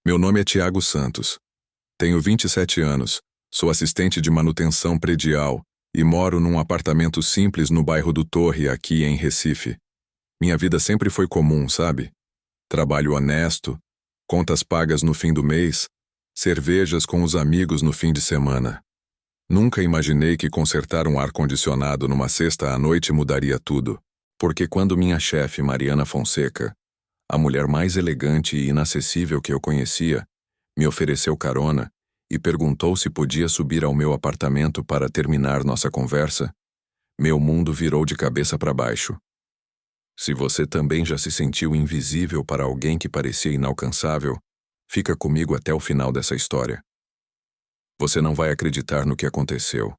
Meu nome é Tiago Santos. Tenho 27 anos, sou assistente de manutenção predial e moro num apartamento simples no bairro do Torre, aqui em Recife. Minha vida sempre foi comum, sabe? Trabalho honesto, contas pagas no fim do mês, cervejas com os amigos no fim de semana. Nunca imaginei que consertar um ar-condicionado numa sexta à noite mudaria tudo, porque quando minha chefe, Mariana Fonseca, a mulher mais elegante e inacessível que eu conhecia, me ofereceu carona e perguntou se podia subir ao meu apartamento para terminar nossa conversa, meu mundo virou de cabeça para baixo. Se você também já se sentiu invisível para alguém que parecia inalcançável, fica comigo até o final dessa história. Você não vai acreditar no que aconteceu.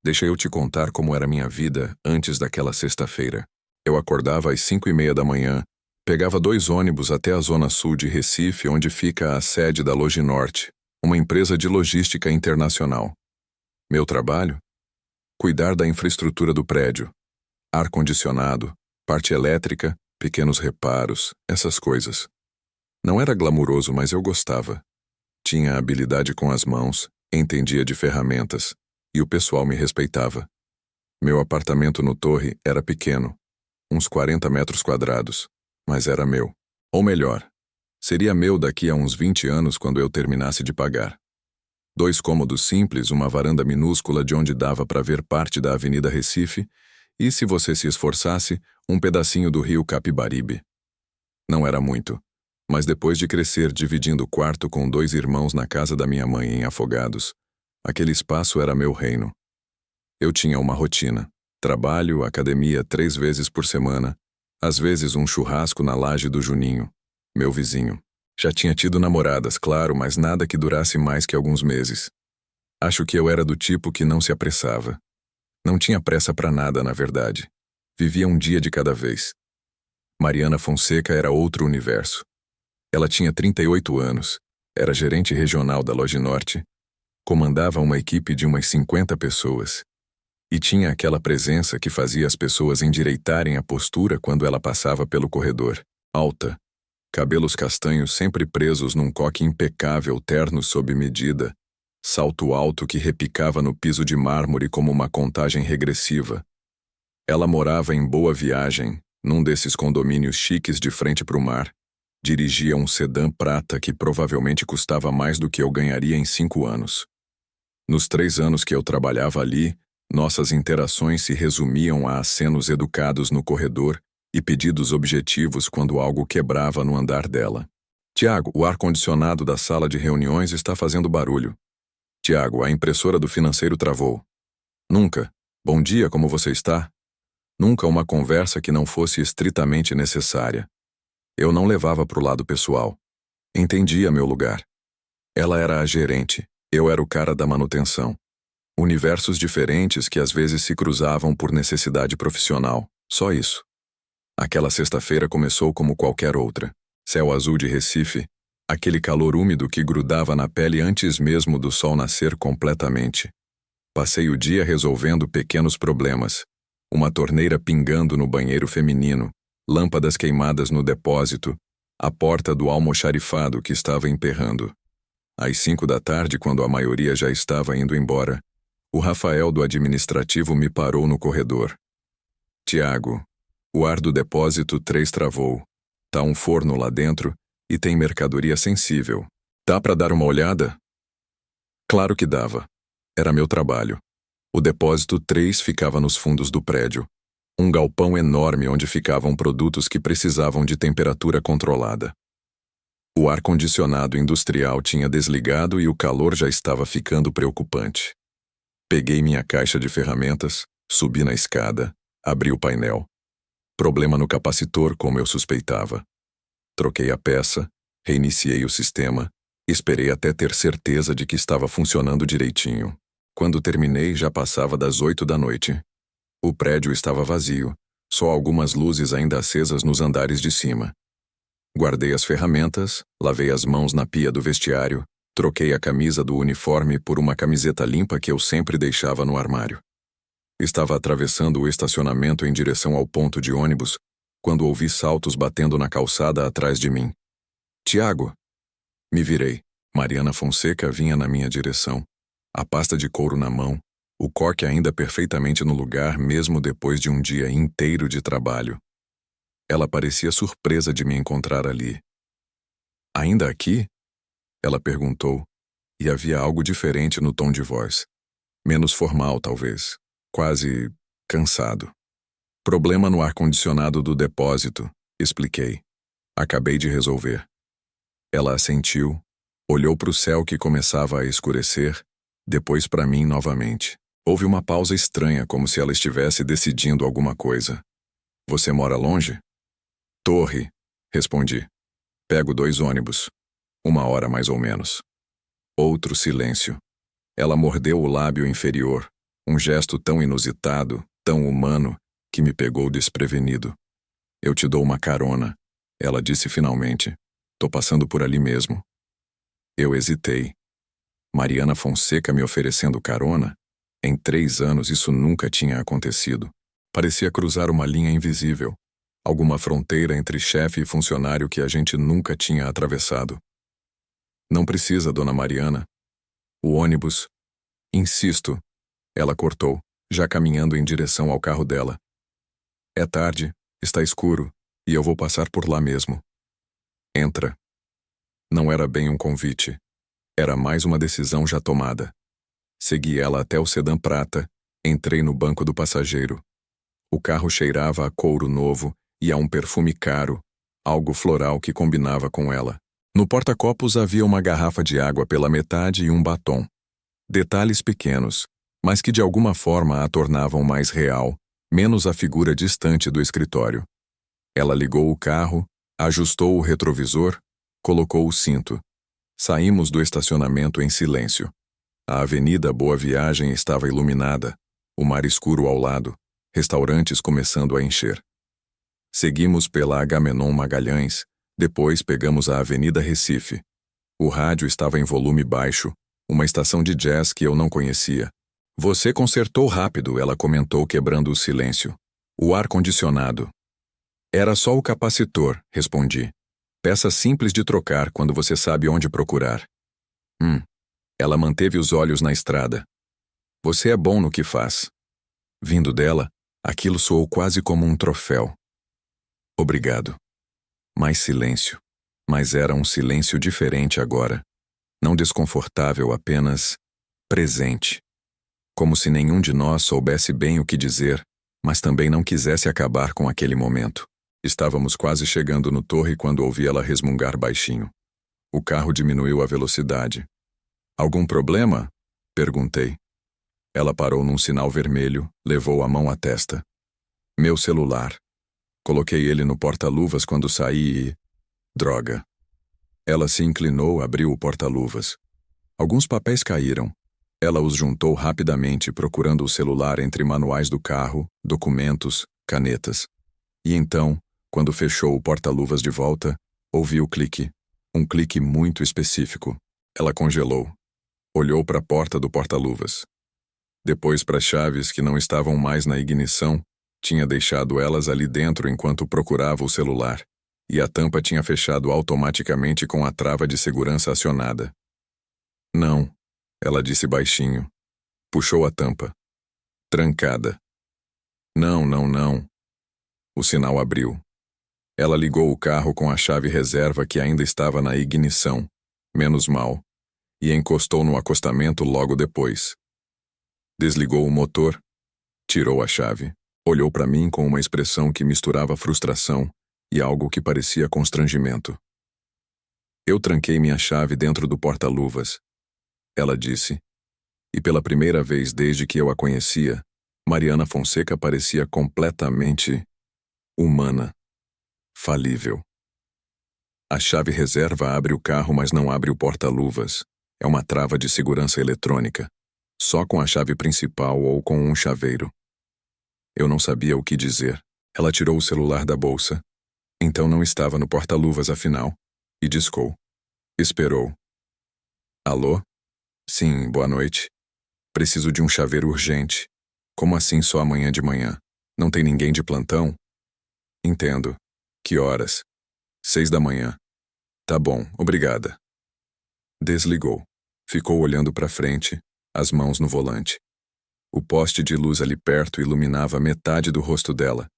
Deixa eu te contar como era minha vida antes daquela sexta-feira. Eu acordava às 5:30 da manhã, pegava 2 ônibus até a zona sul de Recife, onde fica a sede da Loginorte, uma empresa de logística internacional. Meu trabalho? Cuidar da infraestrutura do prédio. Ar-condicionado, parte elétrica, pequenos reparos, essas coisas. Não era glamuroso, mas eu gostava. Tinha habilidade com as mãos, entendia de ferramentas, e o pessoal me respeitava. Meu apartamento no Torre era pequeno, uns 40 metros quadrados, mas era meu. Ou melhor, seria meu daqui a uns 20 anos quando eu terminasse de pagar. 2 cômodos simples, uma varanda minúscula de onde dava para ver parte da Avenida Recife e, se você se esforçasse, um pedacinho do rio Capibaribe. Não era muito, mas depois de crescer dividindo quarto com 2 irmãos na casa da minha mãe em Afogados, aquele espaço era meu reino. Eu tinha uma rotina: trabalho, academia 3 vezes por semana, às vezes um churrasco na laje do Juninho, meu vizinho. Já tinha tido namoradas, claro, mas nada que durasse mais que alguns meses. Acho que eu era do tipo que não se apressava. Não tinha pressa para nada, na verdade. Vivia um dia de cada vez. Mariana Fonseca era outro universo. Ela tinha 38 anos, era gerente regional da Loginorte, comandava uma equipe de umas 50 pessoas. E tinha aquela presença que fazia as pessoas endireitarem a postura quando ela passava pelo corredor. Alta, cabelos castanhos sempre presos num coque impecável, terno sob medida, salto alto que repicava no piso de mármore como uma contagem regressiva. Ela morava em Boa Viagem, num desses condomínios chiques de frente para o mar. Dirigia um sedã prata que provavelmente custava mais do que eu ganharia em 5 anos. Nos 3 anos que eu trabalhava ali, nossas interações se resumiam a acenos educados no corredor e pedidos objetivos quando algo quebrava no andar dela. Tiago, o ar-condicionado da sala de reuniões está fazendo barulho. Tiago, a impressora do financeiro travou. Nunca. Bom dia, como você está? Nunca uma conversa que não fosse estritamente necessária. Eu não levava para o lado pessoal. Entendia meu lugar. Ela era a gerente, eu era o cara da manutenção. Universos diferentes que às vezes se cruzavam por necessidade profissional, só isso. Aquela sexta-feira começou como qualquer outra. Céu azul de Recife, aquele calor úmido que grudava na pele antes mesmo do sol nascer completamente. Passei o dia resolvendo pequenos problemas. Uma torneira pingando no banheiro feminino, lâmpadas queimadas no depósito, a porta do almoxarifado que estava emperrando. Às 5 da tarde, quando a maioria já estava indo embora, o Rafael do administrativo me parou no corredor. Tiago, o ar do depósito 3 travou. Tá um forno lá dentro e tem mercadoria sensível. Dá para dar uma olhada? Claro que dava. Era meu trabalho. O depósito 3 ficava nos fundos do prédio. Um galpão enorme onde ficavam produtos que precisavam de temperatura controlada. O ar-condicionado industrial tinha desligado e o calor já estava ficando preocupante. Peguei minha caixa de ferramentas, subi na escada, abri o painel. Problema no capacitor, como eu suspeitava. Troquei a peça, reiniciei o sistema, esperei até ter certeza de que estava funcionando direitinho. Quando terminei, já passava das 8 da noite. O prédio estava vazio, só algumas luzes ainda acesas nos andares de cima. Guardei as ferramentas, lavei as mãos na pia do vestiário, troquei a camisa do uniforme por uma camiseta limpa que eu sempre deixava no armário. Estava atravessando o estacionamento em direção ao ponto de ônibus, quando ouvi saltos batendo na calçada atrás de mim. Tiago! Me virei. Mariana Fonseca vinha na minha direção, a pasta de couro na mão, o coque ainda perfeitamente no lugar mesmo depois de um dia inteiro de trabalho. Ela parecia surpresa de me encontrar ali. Ainda aqui? Ela perguntou, e havia algo diferente no tom de voz. Menos formal, talvez. Quase cansado. Problema no ar-condicionado do depósito, expliquei. Acabei de resolver. Ela assentiu, olhou para o céu que começava a escurecer, depois para mim novamente. Houve uma pausa estranha, como se ela estivesse decidindo alguma coisa. Você mora longe? Torre, respondi. Pego 2 ônibus. 1 hora mais ou menos. Outro silêncio. Ela mordeu o lábio inferior, um gesto tão inusitado, tão humano, que me pegou desprevenido. Eu te dou uma carona, ela disse finalmente. Tô passando por ali mesmo. Eu hesitei. Mariana Fonseca me oferecendo carona? Em 3 anos isso nunca tinha acontecido. Parecia cruzar uma linha invisível, alguma fronteira entre chefe e funcionário que a gente nunca tinha atravessado. Não precisa, dona Mariana. O ônibus. Insisto. Ela cortou, já caminhando em direção ao carro dela. É tarde, está escuro, e eu vou passar por lá mesmo. Entra. Não era bem um convite. Era mais uma decisão já tomada. Segui ela até o sedã prata, entrei no banco do passageiro. O carro cheirava a couro novo e a um perfume caro, algo floral que combinava com ela. No porta-copos havia uma garrafa de água pela metade e um batom. Detalhes pequenos, mas que de alguma forma a tornavam mais real, menos a figura distante do escritório. Ela ligou o carro, ajustou o retrovisor, colocou o cinto. Saímos do estacionamento em silêncio. A Avenida Boa Viagem estava iluminada, o mar escuro ao lado, restaurantes começando a encher. Seguimos pela Agamenon Magalhães, depois pegamos a Avenida Recife. O rádio estava em volume baixo, uma estação de jazz que eu não conhecia. Você consertou rápido, ela comentou quebrando o silêncio. O ar-condicionado. Era só o capacitor, respondi. Peça simples de trocar quando você sabe onde procurar. Ela manteve os olhos na estrada. Você é bom no que faz. Vindo dela, aquilo soou quase como um troféu. Obrigado. Mais silêncio. Mas era um silêncio diferente agora. Não desconfortável, apenas presente. Como se nenhum de nós soubesse bem o que dizer, mas também não quisesse acabar com aquele momento. Estávamos quase chegando no Torre quando ouvi ela resmungar baixinho. O carro diminuiu a velocidade. Algum problema? Perguntei. Ela parou num sinal vermelho, levou a mão à testa. Meu celular. Coloquei ele no porta-luvas quando saí e... Droga. Ela se inclinou, abriu o porta-luvas. Alguns papéis caíram. Ela os juntou rapidamente, procurando o celular entre manuais do carro, documentos, canetas. E então, quando fechou o porta-luvas de volta, ouvi o clique. Um clique muito específico. Ela congelou. Olhou para a porta do porta-luvas. Depois para as chaves que não estavam mais na ignição, tinha deixado elas ali dentro enquanto procurava o celular. E a tampa tinha fechado automaticamente com a trava de segurança acionada. Não, ela disse baixinho. Puxou a tampa. Trancada. Não, não, não. O sinal abriu. Ela ligou o carro com a chave reserva que ainda estava na ignição, menos mal, e encostou no acostamento logo depois. Desligou o motor, tirou a chave, olhou para mim com uma expressão que misturava frustração e algo que parecia constrangimento. Eu tranquei minha chave dentro do porta-luvas. Ela disse, e pela primeira vez desde que eu a conhecia, Mariana Fonseca parecia completamente humana, falível. A chave reserva abre o carro, mas não abre o porta-luvas. É uma trava de segurança eletrônica, só com a chave principal ou com um chaveiro. Eu não sabia o que dizer. Ela tirou o celular da bolsa. Então não estava no porta-luvas afinal, e discou. Esperou. Alô? Sim, boa noite. Preciso de um chaveiro urgente. Como assim só amanhã de manhã? Não tem ninguém de plantão? Entendo. Que horas? 6 da manhã. Tá bom, obrigada. Desligou. Ficou olhando para frente, as mãos no volante. O poste de luz ali perto iluminava metade do rosto dela,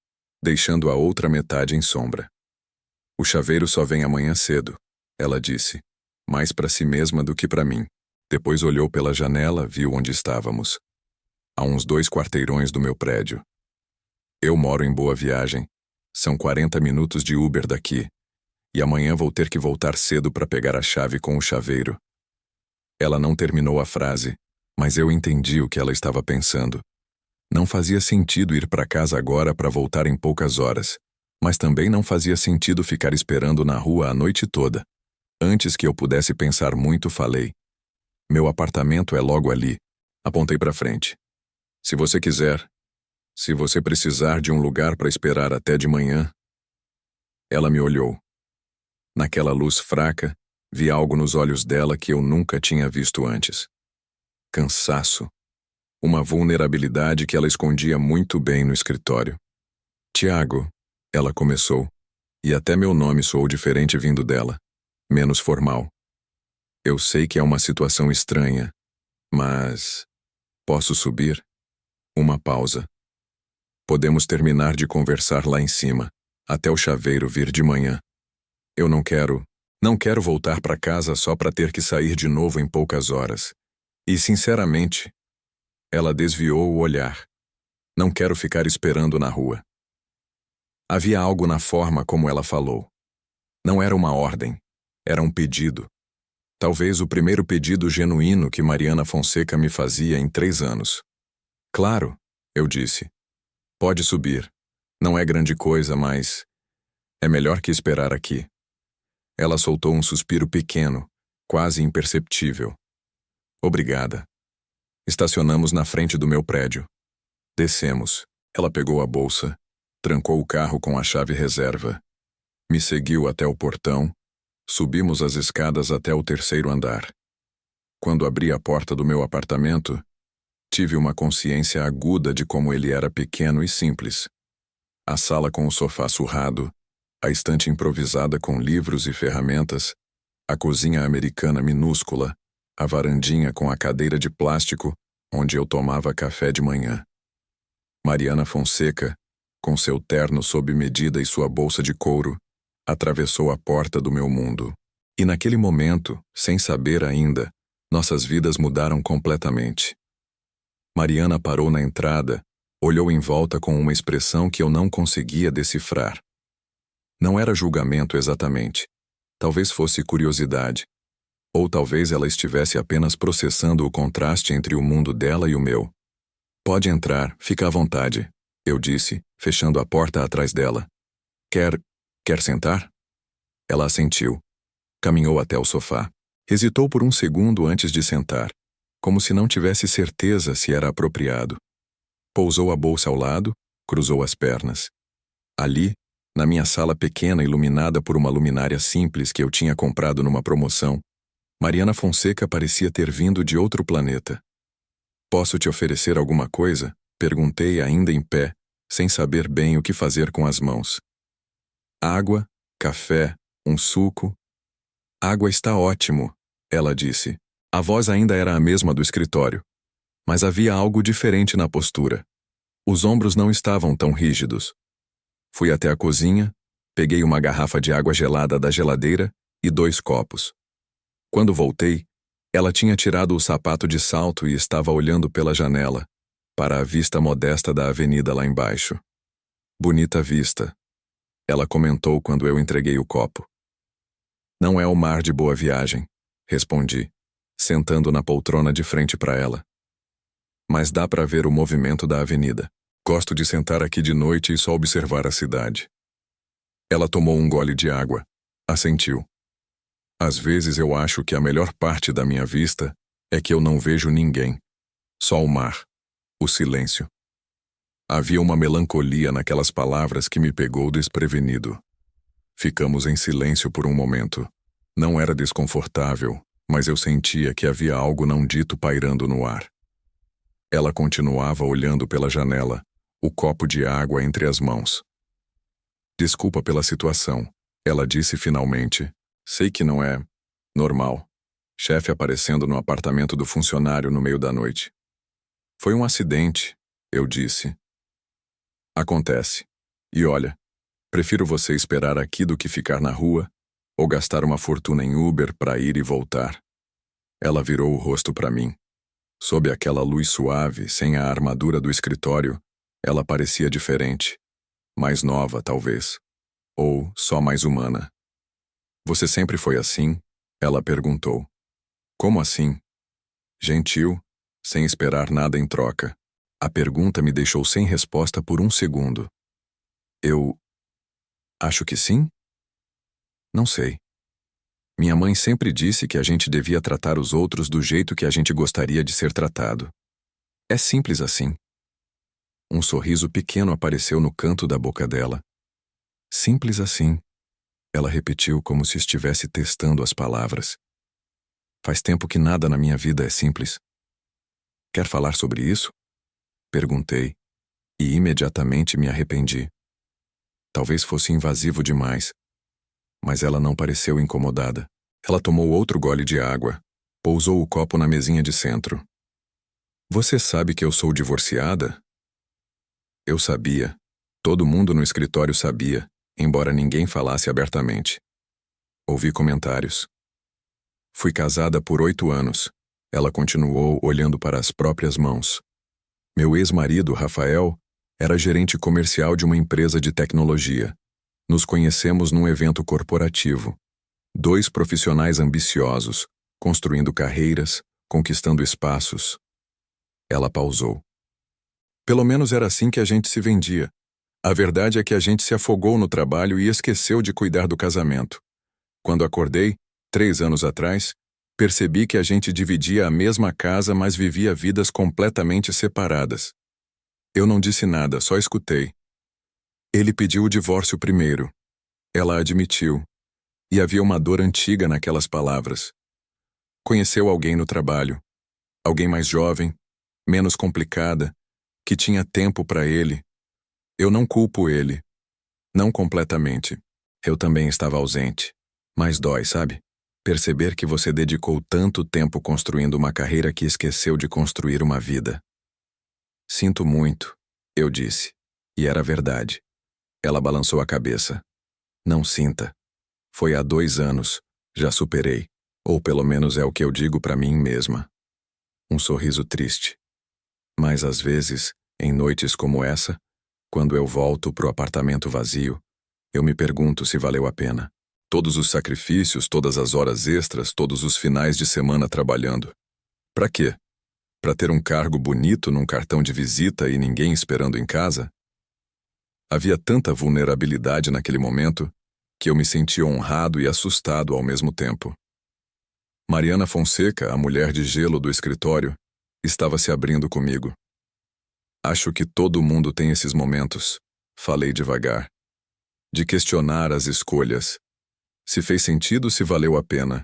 deixando a outra metade em sombra. O chaveiro só vem amanhã cedo, ela disse, mais para si mesma do que para mim. Depois olhou pela janela, viu onde estávamos. A uns 2 quarteirões do meu prédio. Eu moro em Boa Viagem. São 40 minutos de Uber daqui. E amanhã vou ter que voltar cedo para pegar a chave com o chaveiro. Ela não terminou a frase, mas eu entendi o que ela estava pensando. Não fazia sentido ir para casa agora para voltar em poucas horas, mas também não fazia sentido ficar esperando na rua a noite toda. Antes que eu pudesse pensar muito, falei. Meu apartamento é logo ali. Apontei para frente. Se você quiser, se você precisar de um lugar para esperar até de manhã. Ela me olhou. Naquela luz fraca, vi algo nos olhos dela que eu nunca tinha visto antes. Cansaço. Uma vulnerabilidade que ela escondia muito bem no escritório. Tiago, ela começou, e até meu nome soou diferente vindo dela, menos formal. Eu sei que é uma situação estranha, mas... Posso subir? Uma pausa. Podemos terminar de conversar lá em cima, até o chaveiro vir de manhã. Eu não quero voltar para casa só para ter que sair de novo em poucas horas. E, sinceramente, ela desviou o olhar. Não quero ficar esperando na rua. Havia algo na forma como ela falou. Não era uma ordem, era um pedido. Talvez o primeiro pedido genuíno que Mariana Fonseca me fazia em 3 anos. Claro, eu disse. Pode subir. Não é grande coisa, mas... é melhor que esperar aqui. Ela soltou um suspiro pequeno, quase imperceptível. Obrigada. Estacionamos na frente do meu prédio. Descemos. Ela pegou a bolsa, trancou o carro com a chave reserva. Me seguiu até o portão. Subimos as escadas até o 3º andar. Quando abri a porta do meu apartamento, tive uma consciência aguda de como ele era pequeno e simples. A sala com o sofá surrado, a estante improvisada com livros e ferramentas, a cozinha americana minúscula, a varandinha com a cadeira de plástico onde eu tomava café de manhã. Mariana Fonseca, com seu terno sob medida e sua bolsa de couro, atravessou a porta do meu mundo. E naquele momento, sem saber ainda, nossas vidas mudaram completamente. Mariana parou na entrada, olhou em volta com uma expressão que eu não conseguia decifrar. Não era julgamento exatamente. Talvez fosse curiosidade. Ou talvez ela estivesse apenas processando o contraste entre o mundo dela e o meu. Pode entrar, fica à vontade, eu disse, fechando a porta atrás dela. Quer sentar? Ela assentiu. Caminhou até o sofá. Hesitou por um segundo antes de sentar, como se não tivesse certeza se era apropriado. Pousou a bolsa ao lado, cruzou as pernas. Ali, na minha sala pequena iluminada por uma luminária simples que eu tinha comprado numa promoção, Mariana Fonseca parecia ter vindo de outro planeta. Posso te oferecer alguma coisa? Perguntei ainda em pé, sem saber bem o que fazer com as mãos. Água, café, um suco. Água está ótimo, ela disse. A voz ainda era a mesma do escritório, mas havia algo diferente na postura. Os ombros não estavam tão rígidos. Fui até a cozinha, peguei uma garrafa de água gelada da geladeira e 2 copos. Quando voltei, ela tinha tirado o sapato de salto e estava olhando pela janela, para a vista modesta da avenida lá embaixo. Bonita vista. Ela comentou quando eu entreguei o copo. Não é o mar de Boa Viagem, respondi, sentando na poltrona de frente para ela. Mas dá para ver o movimento da avenida. Gosto de sentar aqui de noite e só observar a cidade. Ela tomou um gole de água. Assentiu. Às vezes eu acho que a melhor parte da minha vista é que eu não vejo ninguém. Só o mar. O silêncio. Havia uma melancolia naquelas palavras que me pegou desprevenido. Ficamos em silêncio por um momento. Não era desconfortável, mas eu sentia que havia algo não dito pairando no ar. Ela continuava olhando pela janela, o copo de água entre as mãos. Desculpa pela situação, ela disse finalmente. Sei que não é normal. chefe aparecendo no apartamento do funcionário no meio da noite. Foi um acidente, eu disse. Acontece. E olha, prefiro você esperar aqui do que ficar na rua ou gastar uma fortuna em Uber para ir e voltar. Ela virou o rosto para mim. Sob aquela luz suave, sem a armadura do escritório, ela parecia diferente. Mais nova, talvez. Ou só mais humana. Você sempre foi assim? Ela perguntou. Como assim? Gentil, sem esperar nada em troca. A pergunta me deixou sem resposta por um segundo. Eu... acho que sim? Não sei. Minha mãe sempre disse que a gente devia tratar os outros do jeito que a gente gostaria de ser tratado. É simples assim. Um sorriso pequeno apareceu no canto da boca dela. Simples assim. Ela repetiu como se estivesse testando as palavras. Faz tempo que nada na minha vida é simples. Quer falar sobre isso? Perguntei, e imediatamente me arrependi. Talvez fosse invasivo demais, mas ela não pareceu incomodada. Ela tomou outro gole de água, pousou o copo na mesinha de centro. Você sabe que eu sou divorciada? Eu sabia. Todo mundo no escritório sabia, embora ninguém falasse abertamente. Ouvi comentários. Fui casada por 8 anos. Ela continuou olhando para as próprias mãos. Meu ex-marido, Rafael, era gerente comercial de uma empresa de tecnologia. Nos conhecemos num evento corporativo. 2 profissionais ambiciosos, construindo carreiras, conquistando espaços. Ela pausou. Pelo menos era assim que a gente se vendia. A verdade é que a gente se afogou no trabalho e esqueceu de cuidar do casamento. Quando acordei, 3 anos atrás, percebi que a gente dividia a mesma casa, mas vivia vidas completamente separadas. Eu não disse nada, só escutei. Ele pediu o divórcio primeiro. Ela admitiu. E havia uma dor antiga naquelas palavras. Conheceu alguém no trabalho. Alguém mais jovem, menos complicada, que tinha tempo para ele. Eu não culpo ele. Não completamente. Eu também estava ausente. Mas dói, sabe? Perceber que você dedicou tanto tempo construindo uma carreira que esqueceu de construir uma vida. Sinto muito, eu disse. E era verdade. Ela balançou a cabeça. Não sinta. Foi há 2 anos. Já superei. Ou pelo menos é o que eu digo para mim mesma. Um sorriso triste. Mas às vezes, em noites como essa, quando eu volto pro apartamento vazio, eu me pergunto se valeu a pena. Todos os sacrifícios, todas as horas extras, todos os finais de semana trabalhando. Pra quê? Pra ter um cargo bonito num cartão de visita e ninguém esperando em casa? Havia tanta vulnerabilidade naquele momento que eu me senti honrado e assustado ao mesmo tempo. Mariana Fonseca, a mulher de gelo do escritório, estava se abrindo comigo. Acho que todo mundo tem esses momentos, falei devagar, de questionar as escolhas. Se fez sentido, se valeu a pena.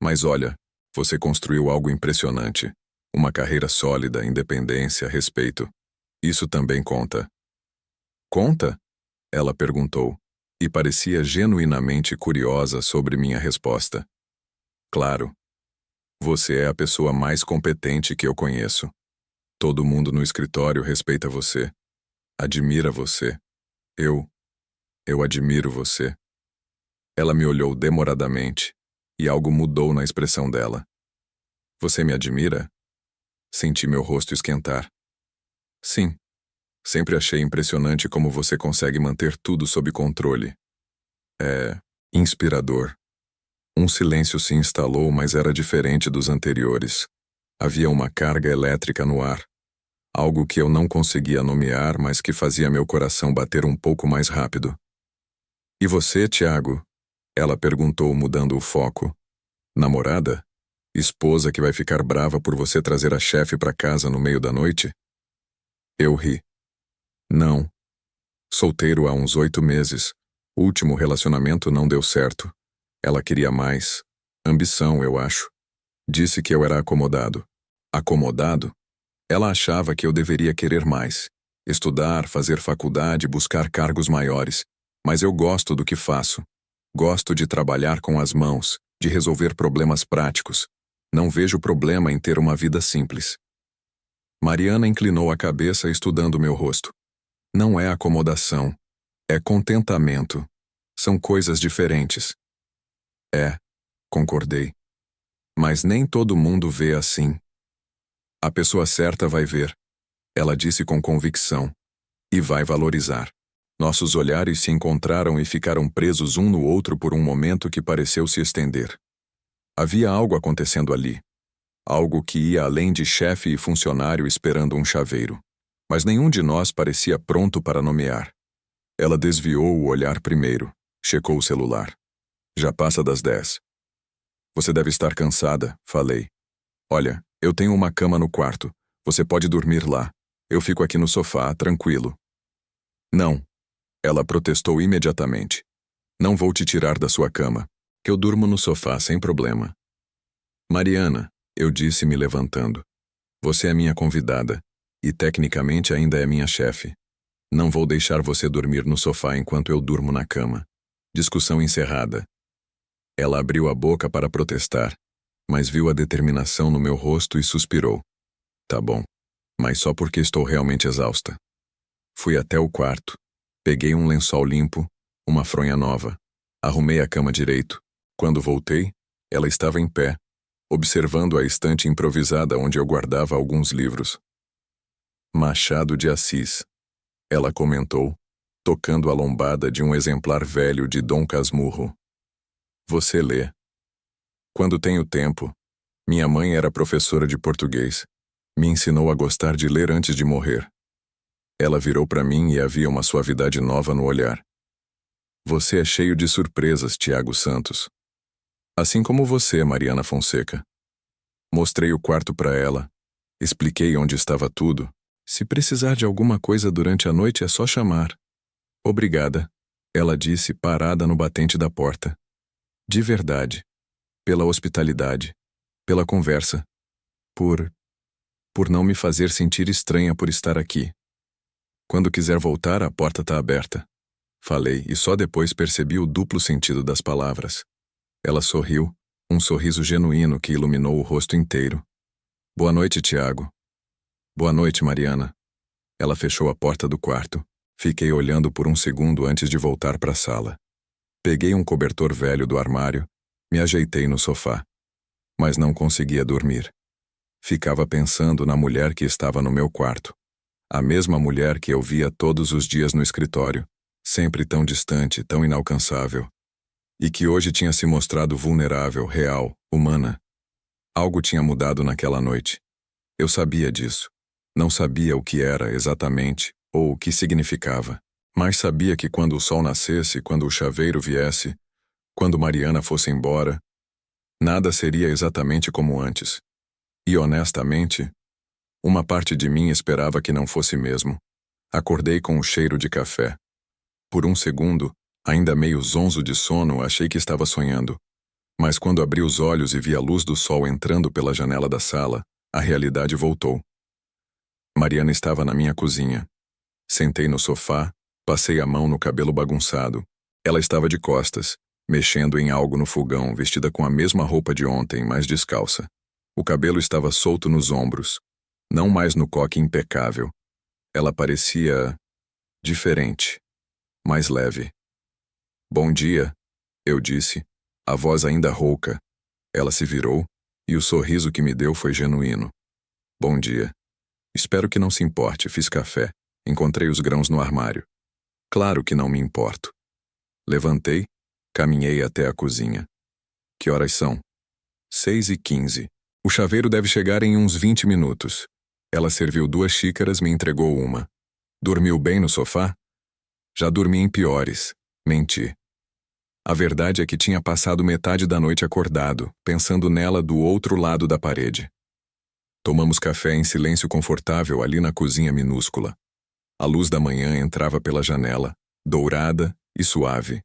Mas olha, você construiu algo impressionante. Uma carreira sólida, independência, respeito. Isso também conta. Conta? Ela perguntou, e parecia genuinamente curiosa sobre minha resposta. Claro. Você é a pessoa mais competente que eu conheço. Todo mundo no escritório respeita você. Admira você. Eu admiro você. Ela me olhou demoradamente, e algo mudou na expressão dela. Você me admira? Senti meu rosto esquentar. Sim. Sempre achei impressionante como você consegue manter tudo sob controle. É inspirador. Um silêncio se instalou, mas era diferente dos anteriores. Havia uma carga elétrica no ar. Algo que eu não conseguia nomear, mas que fazia meu coração bater um pouco mais rápido. E você, Tiago? Ela perguntou, mudando o foco. Namorada? Esposa que vai ficar brava por você trazer a chefe para casa no meio da noite? Eu ri. Não. Solteiro há uns 8 meses. O último relacionamento não deu certo. Ela queria mais. Ambição, eu acho. Disse que eu era acomodado. Acomodado? Ela achava que eu deveria querer mais. Estudar, fazer faculdade, buscar cargos maiores. Mas eu gosto do que faço. Gosto de trabalhar com as mãos, de resolver problemas práticos. Não vejo problema em ter uma vida simples. Mariana inclinou a cabeça estudando meu rosto. Não é acomodação. É contentamento. São coisas diferentes. É, concordei. Mas nem todo mundo vê assim. A pessoa certa vai ver. Ela disse com convicção. E vai valorizar. Nossos olhares se encontraram e ficaram presos um no outro por um momento que pareceu se estender. Havia algo acontecendo ali. Algo que ia além de chefe e funcionário esperando um chaveiro. Mas nenhum de nós parecia pronto para nomear. Ela desviou o olhar primeiro. Checou o celular. Já passa das 10. Você deve estar cansada, falei. Olha, eu tenho uma cama no quarto. Você pode dormir lá. Eu fico aqui no sofá, tranquilo. Não. Ela protestou imediatamente. Não vou te tirar da sua cama. Que eu durmo no sofá sem problema. Mariana, eu disse me levantando. Você é minha convidada. E tecnicamente ainda é minha chefe. Não vou deixar você dormir no sofá enquanto eu durmo na cama. Discussão encerrada. Ela abriu a boca para protestar, mas viu a determinação no meu rosto e suspirou. Tá bom, mas só porque estou realmente exausta. Fui até o quarto. Peguei um lençol limpo, uma fronha nova. Arrumei a cama direito. Quando voltei, ela estava em pé, observando a estante improvisada onde eu guardava alguns livros. Machado de Assis. Ela comentou, tocando a lombada de um exemplar velho de Dom Casmurro. Você lê. Quando tenho tempo. Minha mãe era professora de português. Me ensinou a gostar de ler antes de morrer. Ela virou para mim e havia uma suavidade nova no olhar. Você é cheio de surpresas, Tiago Santos. Assim como você, Mariana Fonseca. Mostrei o quarto para ela. Expliquei onde estava tudo. Se precisar de alguma coisa durante a noite é só chamar. Obrigada, ela disse parada no batente da porta. De verdade. Pela hospitalidade. Pela conversa. Por não me fazer sentir estranha por estar aqui. Quando quiser voltar, a porta está aberta. Falei e só depois percebi o duplo sentido das palavras. Ela sorriu, um sorriso genuíno que iluminou o rosto inteiro. Boa noite, Tiago. Boa noite, Mariana. Ela fechou a porta do quarto. Fiquei olhando por um segundo antes de voltar para a sala. Peguei um cobertor velho do armário, me ajeitei no sofá. Mas não conseguia dormir. Ficava pensando na mulher que estava no meu quarto. A mesma mulher que eu via todos os dias no escritório, sempre tão distante, tão inalcançável. E que hoje tinha se mostrado vulnerável, real, humana. Algo tinha mudado naquela noite. Eu sabia disso. Não sabia o que era exatamente ou o que significava, mas sabia que quando o sol nascesse, quando o chaveiro viesse, quando Mariana fosse embora, nada seria exatamente como antes. E honestamente, uma parte de mim esperava que não fosse mesmo. Acordei com o cheiro de café. Por um segundo, ainda meio zonzo de sono, achei que estava sonhando. Mas quando abri os olhos e vi a luz do sol entrando pela janela da sala, a realidade voltou. Mariana estava na minha cozinha. Sentei no sofá, passei a mão no cabelo bagunçado. Ela estava de costas, mexendo em algo no fogão, vestida com a mesma roupa de ontem, mas descalça. O cabelo estava solto nos ombros, não mais no coque impecável. Ela parecia diferente, mais leve. Bom dia, eu disse, a voz ainda rouca. Ela se virou, e o sorriso que me deu foi genuíno. Bom dia. Espero que não se importe, fiz café. Encontrei os grãos no armário. Claro que não me importo. Levantei, caminhei até a cozinha. Que horas são? 6h15. O chaveiro deve chegar em uns 20 minutos. Ela serviu 2 xícaras, me entregou uma. Dormiu bem no sofá? Já dormi em piores. Menti. A verdade é que tinha passado metade da noite acordado, pensando nela do outro lado da parede. Tomamos café em silêncio confortável ali na cozinha minúscula. A luz da manhã entrava pela janela, dourada e suave.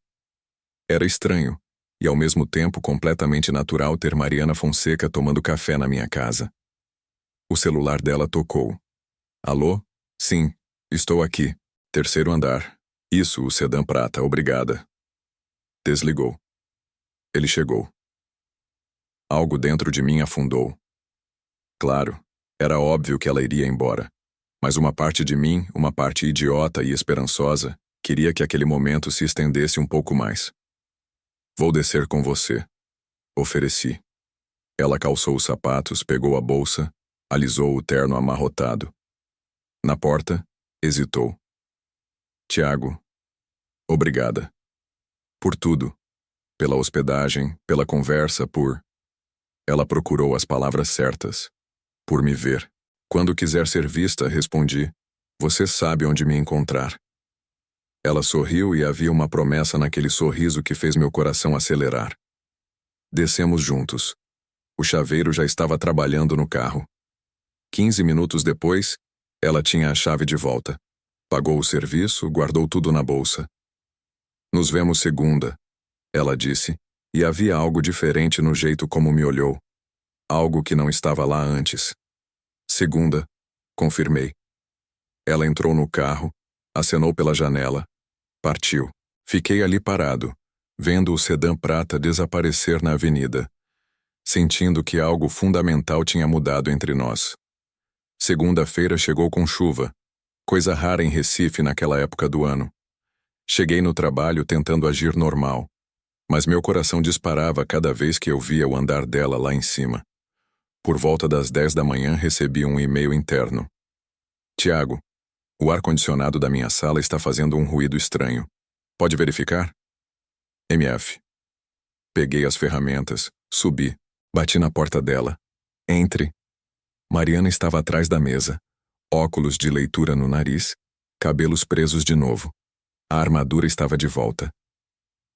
Era estranho, e ao mesmo tempo completamente natural ter Mariana Fonseca tomando café na minha casa. O celular dela tocou. Alô? Sim, estou aqui. 3º andar. Isso, o sedã prata, obrigada. Desligou. Ele chegou. Algo dentro de mim afundou. Claro, era óbvio que ela iria embora. Mas uma parte de mim, uma parte idiota e esperançosa, queria que aquele momento se estendesse um pouco mais. Vou descer com você. Ofereci. Ela calçou os sapatos, pegou a bolsa, alisou o terno amarrotado. Na porta, hesitou. Tiago, obrigada. Por tudo. Pela hospedagem, pela conversa, por... Ela procurou as palavras certas. Por me ver. Quando quiser ser vista, respondi. Você sabe onde me encontrar. Ela sorriu e havia uma promessa naquele sorriso que fez meu coração acelerar. Descemos juntos. O chaveiro já estava trabalhando no carro. 15 minutos depois, ela tinha a chave de volta. Pagou o serviço, guardou tudo na bolsa. Nos vemos segunda, ela disse, e havia algo diferente no jeito como me olhou. Algo que não estava lá antes. Segunda, confirmei. Ela entrou no carro, acenou pela janela, partiu. Fiquei ali parado, vendo o sedã prata desaparecer na avenida, sentindo que algo fundamental tinha mudado entre nós. Segunda-feira chegou com chuva, coisa rara em Recife naquela época do ano. Cheguei no trabalho tentando agir normal, mas meu coração disparava cada vez que eu via o andar dela lá em cima. Por volta das 10 da manhã recebi um e-mail interno. Tiago, o ar-condicionado da minha sala está fazendo um ruído estranho. Pode verificar? MF. Peguei as ferramentas, subi, bati na porta dela. Entre. Mariana estava atrás da mesa, óculos de leitura no nariz, cabelos presos de novo. A armadura estava de volta.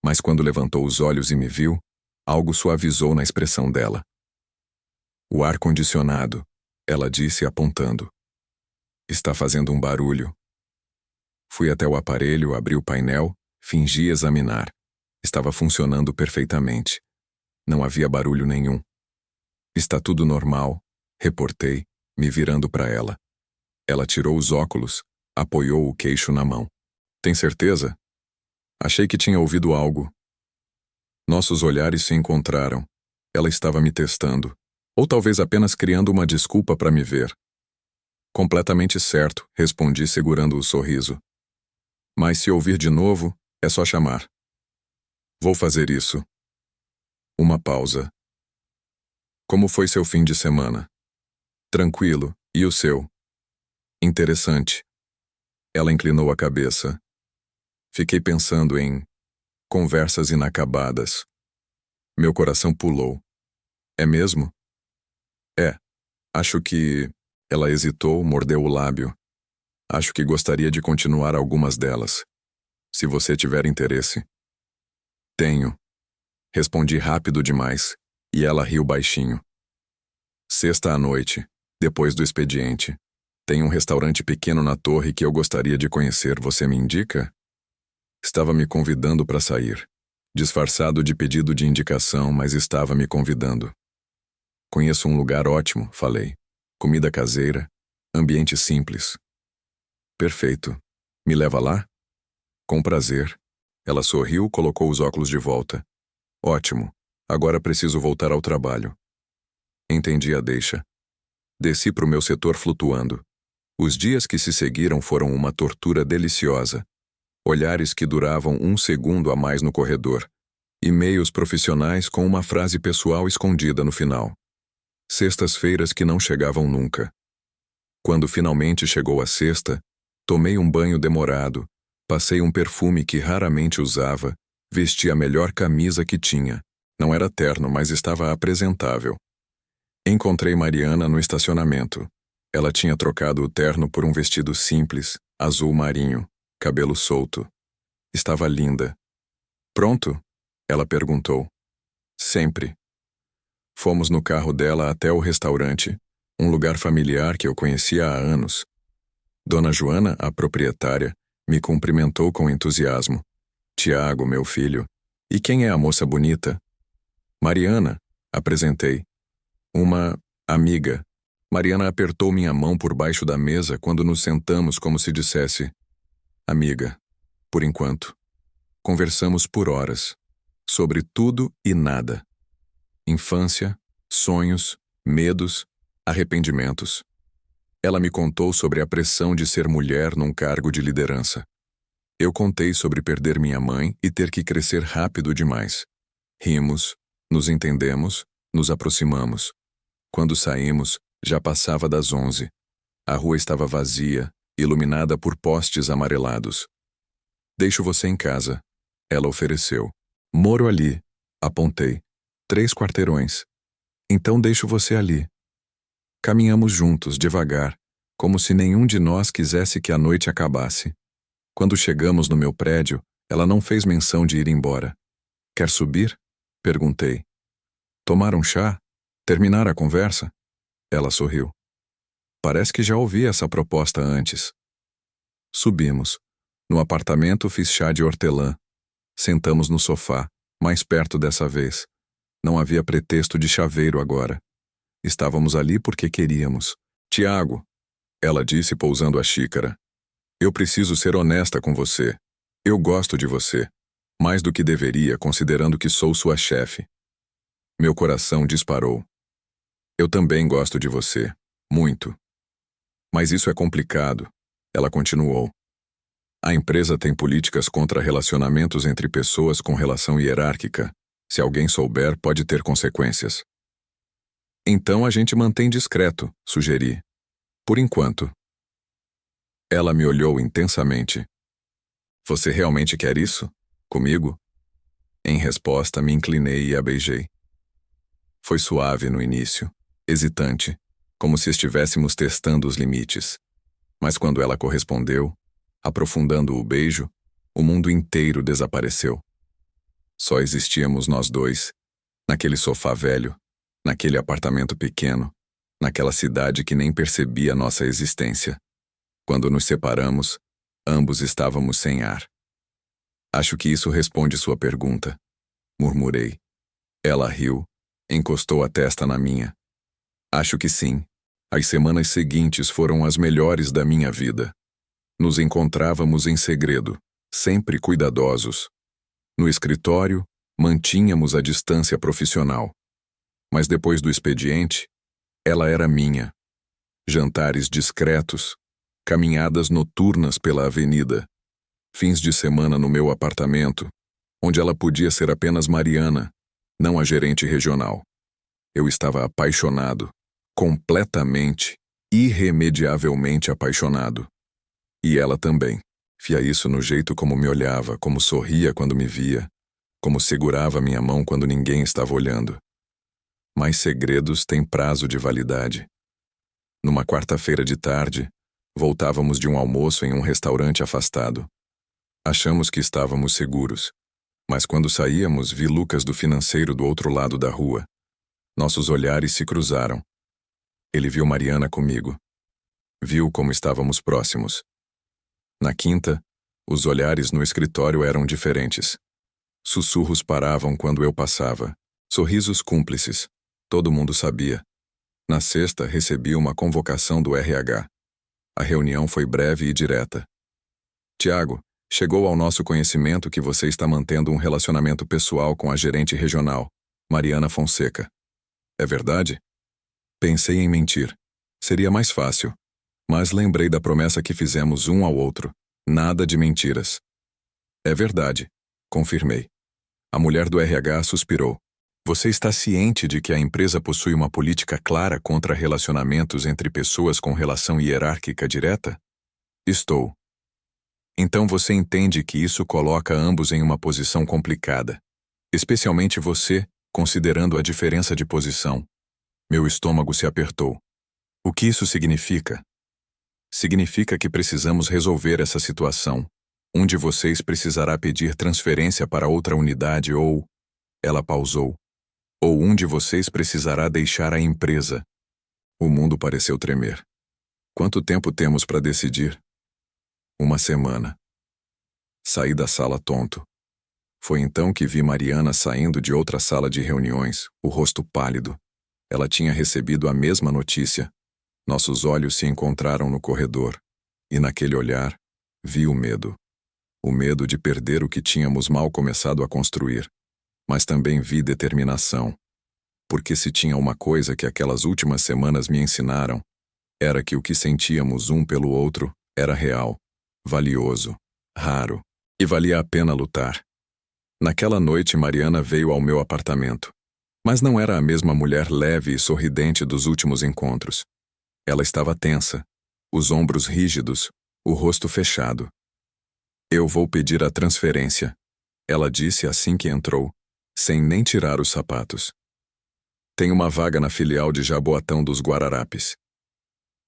Mas quando levantou os olhos e me viu, algo suavizou na expressão dela. O ar-condicionado, ela disse apontando. Está fazendo um barulho. Fui até o aparelho, abri o painel, fingi examinar. Estava funcionando perfeitamente. Não havia barulho nenhum. Está tudo normal, reportei, me virando para ela. Ela tirou os óculos, apoiou o queixo na mão. Tem certeza? Achei que tinha ouvido algo. Nossos olhares se encontraram. Ela estava me testando. Ou talvez apenas criando uma desculpa para me ver. Completamente certo, respondi segurando o sorriso. Mas se ouvir de novo, é só chamar. Vou fazer isso. Uma pausa. Como foi seu fim de semana? Tranquilo, e o seu? Interessante. Ela inclinou a cabeça. Fiquei pensando em conversas inacabadas. Meu coração pulou. É mesmo? É. Acho que... Ela hesitou, mordeu o lábio. Acho que gostaria de continuar algumas delas. Se você tiver interesse. Tenho. Respondi rápido demais, e ela riu baixinho. Sexta à noite, depois do expediente. Tem um restaurante pequeno na torre que eu gostaria de conhecer, você me indica? Estava me convidando para sair. Disfarçado de pedido de indicação, mas estava me convidando. Conheço um lugar ótimo, falei. Comida caseira, ambiente simples. Perfeito. Me leva lá? Com prazer. Ela sorriu, colocou os óculos de volta. Ótimo. Agora preciso voltar ao trabalho. Entendi a deixa. Desci para o meu setor flutuando. Os dias que se seguiram foram uma tortura deliciosa. Olhares que duravam um segundo a mais no corredor. E-mails profissionais com uma frase pessoal escondida no final. Sextas-feiras que não chegavam nunca. Quando finalmente chegou a sexta, tomei um banho demorado, passei um perfume que raramente usava, vesti a melhor camisa que tinha. Não era terno, mas estava apresentável. Encontrei Mariana no estacionamento. Ela tinha trocado o terno por um vestido simples, azul marinho, cabelo solto. Estava linda. Pronto? Ela perguntou. Sempre. Fomos no carro dela até o restaurante, um lugar familiar que eu conhecia há anos. Dona Joana, a proprietária, me cumprimentou com entusiasmo. Tiago, meu filho. E quem é a moça bonita? Mariana, apresentei. Uma amiga. Mariana apertou minha mão por baixo da mesa quando nos sentamos como se dissesse: amiga, por enquanto. Conversamos por horas. Sobre tudo e nada. Infância, sonhos, medos, arrependimentos. Ela me contou sobre a pressão de ser mulher num cargo de liderança. Eu contei sobre perder minha mãe e ter que crescer rápido demais. Rimos, nos entendemos, nos aproximamos. Quando saímos, já passava das 11. A rua estava vazia, iluminada por postes amarelados. Deixo você em casa, ela ofereceu. Moro ali, apontei. 3 quarteirões. Então deixo você ali. Caminhamos juntos, devagar, como se nenhum de nós quisesse que a noite acabasse. Quando chegamos no meu prédio, ela não fez menção de ir embora. Quer subir? Perguntei. Tomar um chá? Terminar a conversa? Ela sorriu. Parece que já ouvi essa proposta antes. Subimos. No apartamento fiz chá de hortelã. Sentamos no sofá, mais perto dessa vez. Não havia pretexto de chaveiro agora. Estávamos ali porque queríamos. Tiago, ela disse pousando a xícara. Eu preciso ser honesta com você. Eu gosto de você. Mais do que deveria, considerando que sou sua chefe. Meu coração disparou. Eu também gosto de você. Muito. Mas isso é complicado. Ela continuou. A empresa tem políticas contra relacionamentos entre pessoas com relação hierárquica. Se alguém souber, pode ter consequências. Então a gente mantém discreto, sugeri. Por enquanto. Ela me olhou intensamente. Você realmente quer isso? Comigo? Em resposta, me inclinei e a beijei. Foi suave no início, hesitante, como se estivéssemos testando os limites. Mas quando ela correspondeu, aprofundando o beijo, o mundo inteiro desapareceu. Só existíamos nós dois, naquele sofá velho, naquele apartamento pequeno, naquela cidade que nem percebia nossa existência. Quando nos separamos, ambos estávamos sem ar. Acho que isso responde sua pergunta, murmurei. Ela riu, encostou a testa na minha. Acho que sim. As semanas seguintes foram as melhores da minha vida. Nos encontrávamos em segredo, sempre cuidadosos. No escritório, mantínhamos a distância profissional. Mas depois do expediente, ela era minha. Jantares discretos, caminhadas noturnas pela avenida, fins de semana no meu apartamento, onde ela podia ser apenas Mariana, não a gerente regional. Eu estava apaixonado, completamente, irremediavelmente apaixonado. E ela também. Via isso no jeito como me olhava, como sorria quando me via, como segurava minha mão quando ninguém estava olhando. Mas segredos têm prazo de validade. Numa quarta-feira de tarde, voltávamos de um almoço em um restaurante afastado. Achamos que estávamos seguros, mas quando saíamos vi Lucas do financeiro do outro lado da rua. Nossos olhares se cruzaram. Ele viu Mariana comigo. Viu como estávamos próximos. Na quinta, os olhares no escritório eram diferentes. Sussurros paravam quando eu passava. Sorrisos cúmplices. Todo mundo sabia. Na sexta, recebi uma convocação do RH. A reunião foi breve e direta. Tiago, chegou ao nosso conhecimento que você está mantendo um relacionamento pessoal com a gerente regional, Mariana Fonseca. É verdade? Pensei em mentir. Seria mais fácil. Mas lembrei da promessa que fizemos um ao outro. Nada de mentiras. É verdade, confirmei. A mulher do RH suspirou. Você está ciente de que a empresa possui uma política clara contra relacionamentos entre pessoas com relação hierárquica direta? Estou. Então você entende que isso coloca ambos em uma posição complicada. Especialmente você, considerando a diferença de posição. Meu estômago se apertou. O que isso significa? Significa que precisamos resolver essa situação. Um de vocês precisará pedir transferência para outra unidade ou... Ela pausou. Ou um de vocês precisará deixar a empresa. O mundo pareceu tremer. Quanto tempo temos para decidir? 1 semana. Saí da sala tonto. Foi então que vi Mariana saindo de outra sala de reuniões, o rosto pálido. Ela tinha recebido a mesma notícia. Nossos olhos se encontraram no corredor, e naquele olhar, vi o medo. O medo de perder o que tínhamos mal começado a construir. Mas também vi determinação. Porque se tinha uma coisa que aquelas últimas semanas me ensinaram, era que o que sentíamos um pelo outro era real, valioso, raro, e valia a pena lutar. Naquela noite, Mariana veio ao meu apartamento. Mas não era a mesma mulher leve e sorridente dos últimos encontros. Ela estava tensa, os ombros rígidos, o rosto fechado. Eu vou pedir a transferência, ela disse assim que entrou, sem nem tirar os sapatos. Tem uma vaga na filial de Jaboatão dos Guararapes.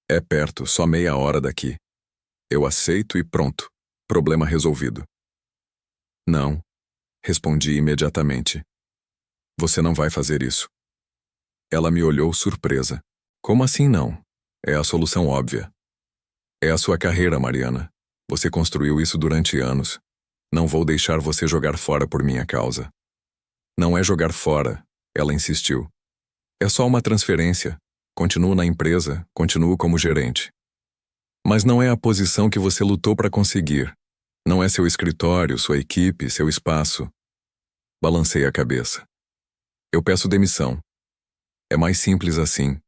É perto, só meia hora daqui. Eu aceito e pronto, problema resolvido. Não, respondi imediatamente. Você não vai fazer isso. Ela me olhou surpresa. Como assim não? É a solução óbvia. É a sua carreira, Mariana. Você construiu isso durante anos. Não vou deixar você jogar fora por minha causa. Não é jogar fora, ela insistiu. É só uma transferência. Continuo na empresa, continuo como gerente. Mas não é a posição que você lutou para conseguir. Não é seu escritório, sua equipe, seu espaço. Balancei a cabeça. Eu peço demissão. É mais simples assim.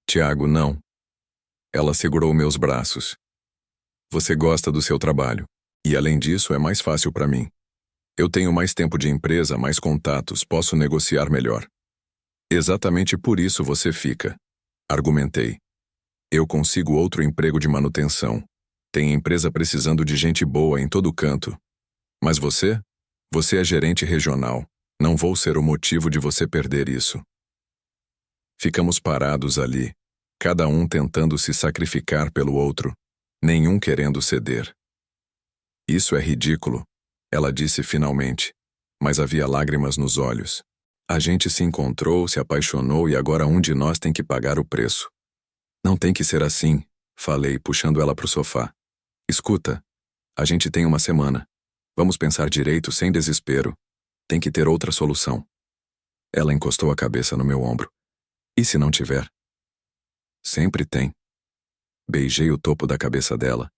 Tiago, não. Ela segurou meus braços. Você gosta do seu trabalho. E além disso, é mais fácil para mim. Eu tenho mais tempo de empresa, mais contatos, posso negociar melhor. Exatamente por isso você fica. Argumentei. Eu consigo outro emprego de manutenção. Tem empresa precisando de gente boa em todo canto. Mas você? Você é gerente regional. Não vou ser o motivo de você perder isso. Ficamos parados ali, cada um tentando se sacrificar pelo outro, nenhum querendo ceder. Isso é ridículo, ela disse finalmente, mas havia lágrimas nos olhos. A gente se encontrou, se apaixonou e agora um de nós tem que pagar o preço. Não tem que ser assim, falei, puxando ela para o sofá. Escuta, a gente tem uma semana. Vamos pensar direito, sem desespero. Tem que ter outra solução. Ela encostou a cabeça no meu ombro. E se não tiver? Sempre tem. Beijei o topo da cabeça dela.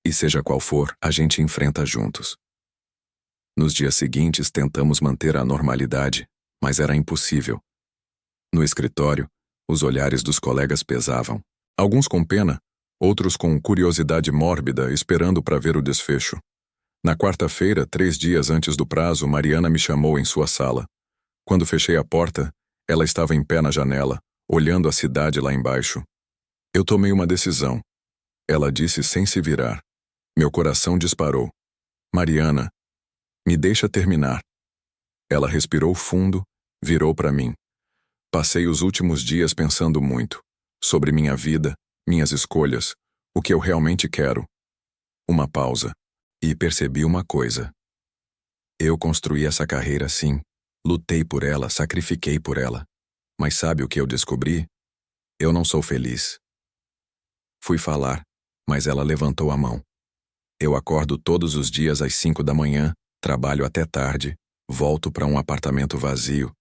E seja qual for, a gente enfrenta juntos. Nos dias seguintes tentamos manter a normalidade, mas era impossível. No escritório, os olhares dos colegas pesavam. Alguns com pena, outros com curiosidade mórbida, esperando para ver o desfecho. Na quarta-feira, 3 dias antes do prazo, Mariana me chamou em sua sala. Quando fechei a porta, ela estava em pé na janela, olhando a cidade lá embaixo. Eu tomei uma decisão. Ela disse sem se virar. Meu coração disparou. Mariana, me deixa terminar. Ela respirou fundo, virou para mim. Passei os últimos dias pensando muito. Sobre minha vida, minhas escolhas, o que eu realmente quero. Uma pausa. E percebi uma coisa. Eu construí essa carreira sim. Lutei por ela, sacrifiquei por ela. Mas sabe o que eu descobri? Eu não sou feliz. Fui falar, mas ela levantou a mão. Eu acordo todos os dias às 5 da manhã, trabalho até tarde, volto para um apartamento vazio.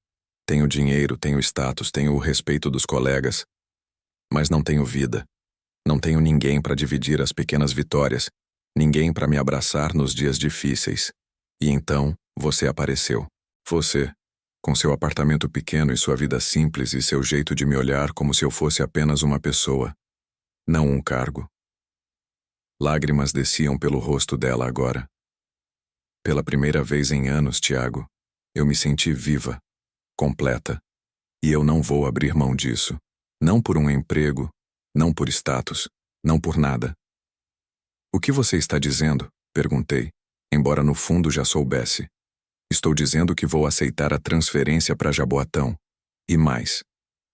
Tenho dinheiro, tenho status, tenho o respeito dos colegas. Mas não tenho vida. Não tenho ninguém para dividir as pequenas vitórias. Ninguém para me abraçar nos dias difíceis. E então, você apareceu. Você, com seu apartamento pequeno e sua vida simples e seu jeito de me olhar como se eu fosse apenas uma pessoa, não um cargo. Lágrimas desciam pelo rosto dela agora. Pela primeira vez em anos, Tiago, eu me senti viva, completa. E eu não vou abrir mão disso. Não por um emprego, não por status, não por nada. O que você está dizendo? Perguntei, embora no fundo já soubesse. Estou dizendo que vou aceitar a transferência para Jaboatão. E mais.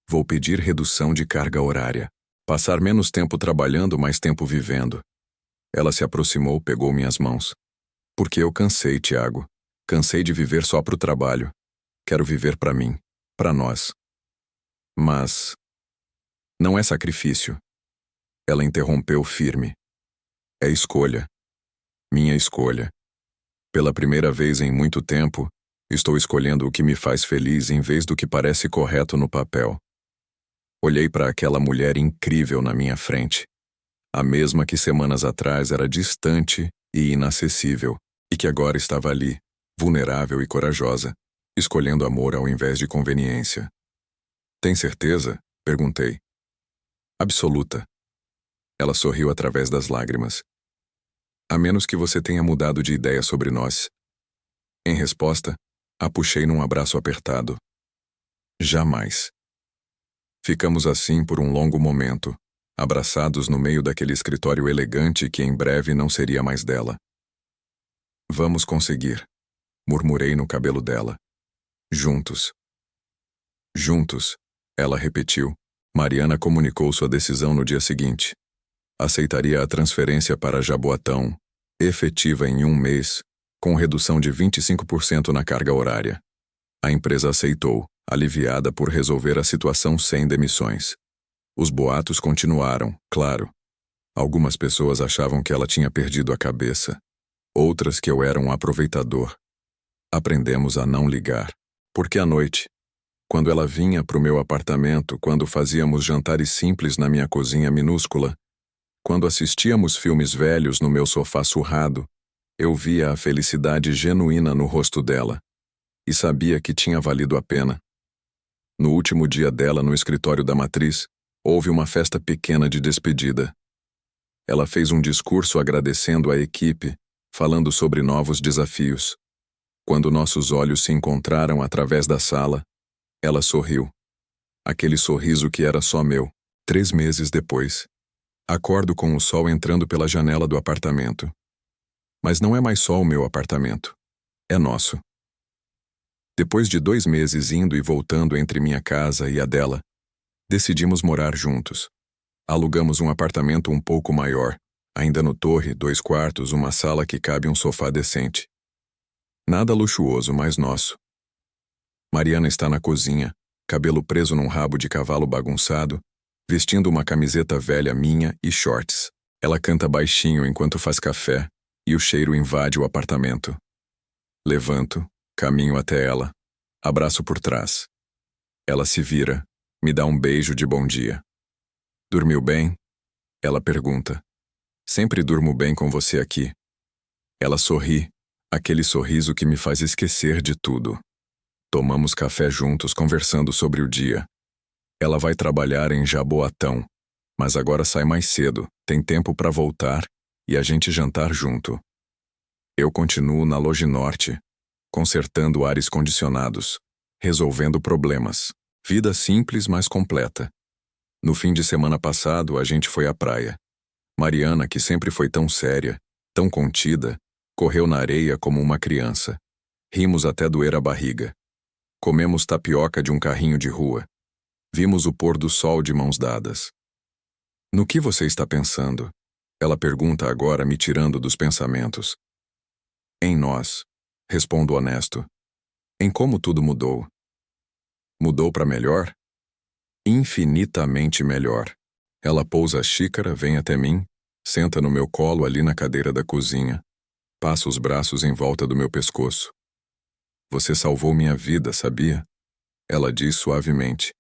Vou pedir redução de carga horária. Passar menos tempo trabalhando, mais tempo vivendo. Ela se aproximou, pegou minhas mãos. Porque eu cansei, Tiago. Cansei de viver só pro trabalho. Quero viver para mim, para nós. Mas não é sacrifício. Ela interrompeu firme. É escolha. Minha escolha. Pela primeira vez em muito tempo, estou escolhendo o que me faz feliz em vez do que parece correto no papel. Olhei para aquela mulher incrível na minha frente. A mesma que semanas atrás era distante e inacessível, e que agora estava ali, vulnerável e corajosa, escolhendo amor ao invés de conveniência. Tem certeza? Perguntei. Absoluta. Ela sorriu através das lágrimas. A menos que você tenha mudado de ideia sobre nós. Em resposta, a puxei num abraço apertado. Jamais. Ficamos assim por um longo momento, abraçados no meio daquele escritório elegante que em breve não seria mais dela. Vamos conseguir, murmurei no cabelo dela. Juntos. Juntos, ela repetiu. Mariana comunicou sua decisão no dia seguinte. Aceitaria a transferência para Jaboatão, efetiva em 1 mês, com redução de 25% na carga horária. A empresa aceitou, aliviada por resolver a situação sem demissões. Os boatos continuaram, claro. Algumas pessoas achavam que ela tinha perdido a cabeça. Outras que eu era um aproveitador. Aprendemos a não ligar. Porque à noite, quando ela vinha para o meu apartamento, quando fazíamos jantares simples na minha cozinha minúscula, quando assistíamos filmes velhos no meu sofá surrado, eu via a felicidade genuína no rosto dela e sabia que tinha valido a pena. No último dia dela no escritório da matriz, houve uma festa pequena de despedida. Ela fez um discurso agradecendo a equipe, falando sobre novos desafios. Quando nossos olhos se encontraram através da sala, ela sorriu. Aquele sorriso que era só meu. 3 meses depois, acordo com o sol entrando pela janela do apartamento. Mas não é mais só o meu apartamento. É nosso. Depois de 2 meses indo e voltando entre minha casa e a dela, decidimos morar juntos. Alugamos um apartamento um pouco maior, ainda no torre, 2 quartos, uma sala que cabe um sofá decente. Nada luxuoso, mas nosso. Mariana está na cozinha, cabelo preso num rabo de cavalo bagunçado, vestindo uma camiseta velha minha e shorts. Ela canta baixinho enquanto faz café, e o cheiro invade o apartamento. Levanto, caminho até ela, abraço por trás. Ela se vira, me dá um beijo de bom dia. Dormiu bem? Ela pergunta. Sempre durmo bem com você aqui. Ela sorri, aquele sorriso que me faz esquecer de tudo. Tomamos café juntos conversando sobre o dia. Ela vai trabalhar em Jaboatão, mas agora sai mais cedo, tem tempo para voltar e a gente jantar junto. Eu continuo na Loja Norte, consertando ares condicionados, resolvendo problemas. Vida simples, mas completa. No fim de semana passado, a gente foi à praia. Mariana, que sempre foi tão séria, tão contida, correu na areia como uma criança. Rimos até doer a barriga. Comemos tapioca de um carrinho de rua. Vimos o pôr do sol de mãos dadas. No que você está pensando? Ela pergunta agora, me tirando dos pensamentos. Em nós, respondo honesto. Em como tudo mudou. Mudou para melhor? Infinitamente melhor. Ela pousa a xícara, vem até mim, senta no meu colo ali na cadeira da cozinha. Passa os braços em volta do meu pescoço. Você salvou minha vida, sabia? Ela diz suavemente.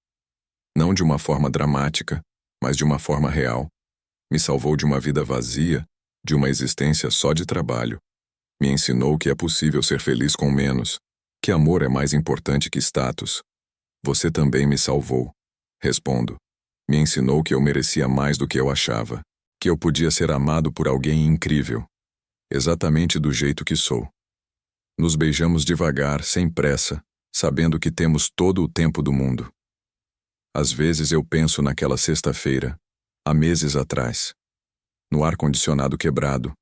Não de uma forma dramática, mas de uma forma real. Me salvou de uma vida vazia, de uma existência só de trabalho. Me ensinou que é possível ser feliz com menos, que amor é mais importante que status. Você também me salvou. Respondo. Me ensinou que eu merecia mais do que eu achava, que eu podia ser amado por alguém incrível, exatamente do jeito que sou. Nos beijamos devagar, sem pressa, sabendo que temos todo o tempo do mundo. Às vezes eu penso naquela sexta-feira, há meses atrás, no ar-condicionado quebrado,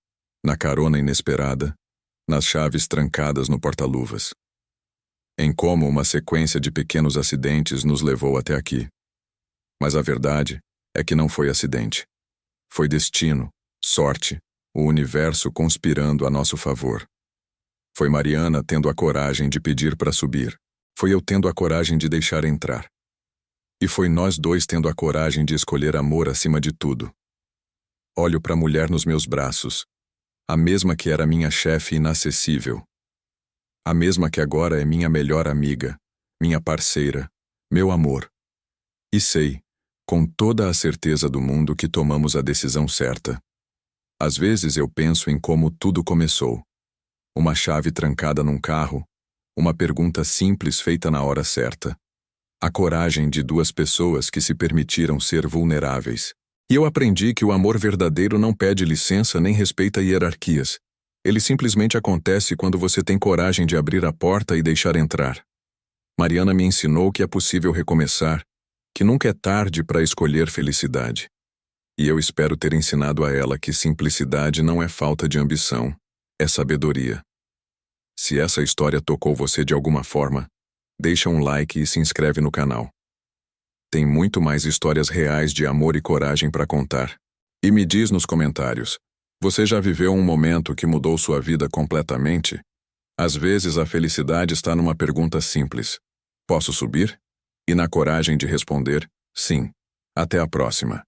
na carona inesperada, nas chaves trancadas no porta-luvas. Em como uma sequência de pequenos acidentes nos levou até aqui. Mas a verdade é que não foi acidente. Foi destino, sorte, o universo conspirando a nosso favor. Foi Mariana tendo a coragem de pedir para subir. Foi eu tendo a coragem de deixar entrar. E foi nós dois tendo a coragem de escolher amor acima de tudo. Olho para a mulher nos meus braços, a mesma que era minha chefe inacessível. A mesma que agora é minha melhor amiga, minha parceira, meu amor. E sei, com toda a certeza do mundo, que tomamos a decisão certa. Às vezes eu penso em como tudo começou. Uma chave trancada num carro, Uma pergunta simples feita na hora certa. A coragem de duas pessoas que se permitiram ser vulneráveis. E eu aprendi que o amor verdadeiro não pede licença nem respeita hierarquias. Ele simplesmente acontece quando você tem coragem de abrir a porta e deixar entrar. Mariana me ensinou que é possível recomeçar, que nunca é tarde para escolher felicidade. E eu espero ter ensinado a ela que simplicidade não é falta de ambição, é sabedoria. Se essa história tocou você de alguma forma, deixa um like e se inscreve no canal. Tem muito mais histórias reais de amor e coragem para contar. E me diz nos comentários, você já viveu um momento que mudou sua vida completamente? Às vezes a felicidade está numa pergunta simples: posso subir? E na coragem de responder, sim. Até a próxima.